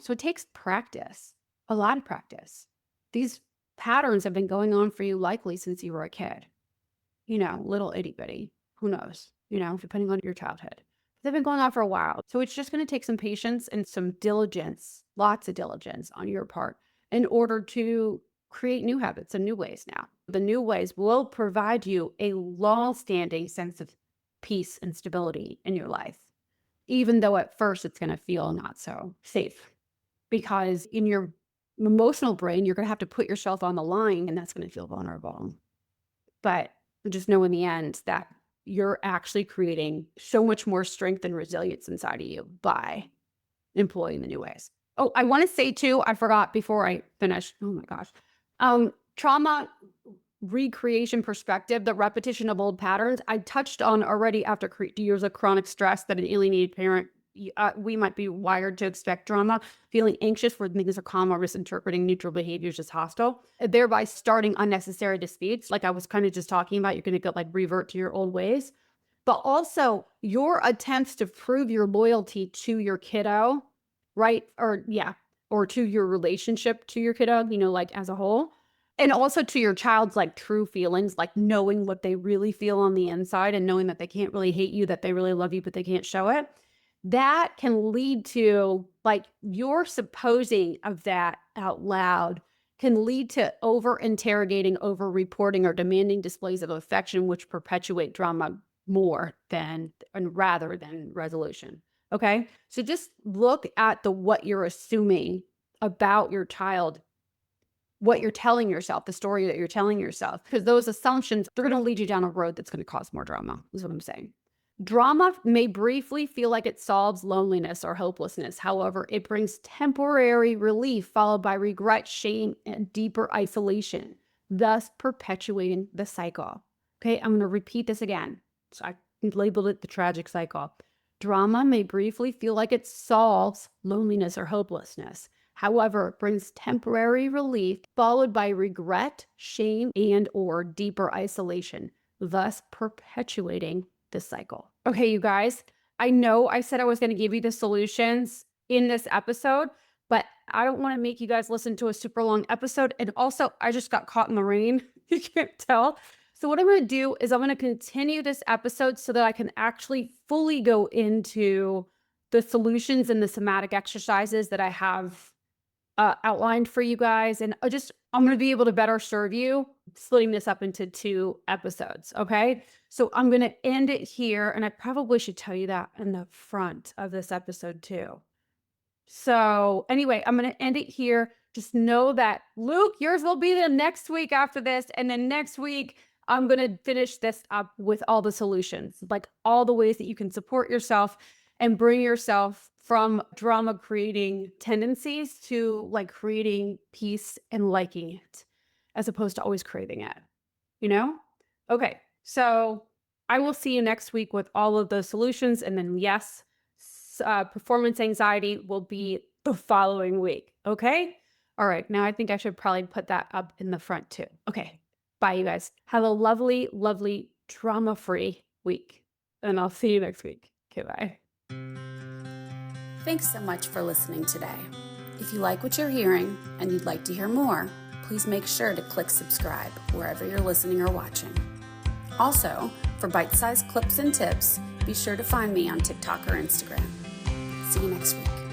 So it takes practice, a lot of practice. These patterns have been going on for you likely since you were a kid, little itty bitty, who knows, depending on your childhood. They've been going on for a while. So it's just going to take some patience and some diligence, lots of diligence on your part in order to create new habits and new ways now. The new ways will provide you a long-standing sense of peace and stability in your life, even though at first it's going to feel not so safe. Because in your emotional brain, you're going to have to put yourself on the line and that's going to feel vulnerable. But just know in the end that you're actually creating so much more strength and resilience inside of you by employing the new ways. Oh, I want to say too, I forgot before I finish. Oh my gosh. Trauma recreation perspective, the repetition of old patterns, I touched on already after years of chronic stress that an alienated parent, we might be wired to expect drama, feeling anxious where things are calm or misinterpreting neutral behaviors as hostile, thereby starting unnecessary disputes. Like I was kind of just talking about, you're going to go like revert to your old ways. But also your attempts to prove your loyalty to your kiddo, right? Or to your relationship to your kiddo, like as a whole. And also to your child's like true feelings, like knowing what they really feel on the inside and knowing that they can't really hate you, that they really love you, but they can't show it. That can lead to like your supposing of that out loud can lead to over interrogating, over reporting, or demanding displays of affection, which perpetuate drama more than and rather than resolution. Okay. So just look at what you're assuming about your child, what you're telling yourself, the story that you're telling yourself, because those assumptions, they're going to lead you down a road that's going to cause more drama, is what I'm saying. Drama may briefly feel like it solves loneliness or hopelessness. However, it brings temporary relief followed by regret, shame, and deeper isolation, thus perpetuating the cycle. Okay, I'm going to repeat this again. So I labeled it the tragic cycle. Drama may briefly feel like it solves loneliness or hopelessness. However, it brings temporary relief followed by regret, shame, and or deeper isolation, thus perpetuating this cycle. Okay, you guys, I know I said I was going to give you the solutions in this episode, but I don't want to make you guys listen to a super long episode. And also, I just got caught in the rain. You can't tell. So what I'm going to do is I'm going to continue this episode so that I can actually fully go into the solutions and the somatic exercises that I have outlined for you guys. And I'm going to be able to better serve you, splitting this up into 2 episodes. Okay. So I'm going to end it here. And I probably should tell you that in the front of this episode too. So anyway, I'm going to end it here. Just know that Luke, yours will be the next week after this. And then next week, I'm going to finish this up with all the solutions, like all the ways that you can support yourself and bring yourself from drama creating tendencies to like creating peace and liking it, as opposed to always craving it, Okay, so I will see you next week with all of the solutions. And then yes, performance anxiety will be the following week. Okay. All right. Now I think I should probably put that up in the front too. Okay. Bye, you guys. Have a lovely, lovely trauma-free week. And I'll see you next week. Okay, bye. Thanks so much for listening today. If you like what you're hearing and you'd like to hear more, please make sure to click subscribe wherever you're listening or watching. Also, for bite-sized clips and tips, be sure to find me on TikTok or Instagram. See you next week.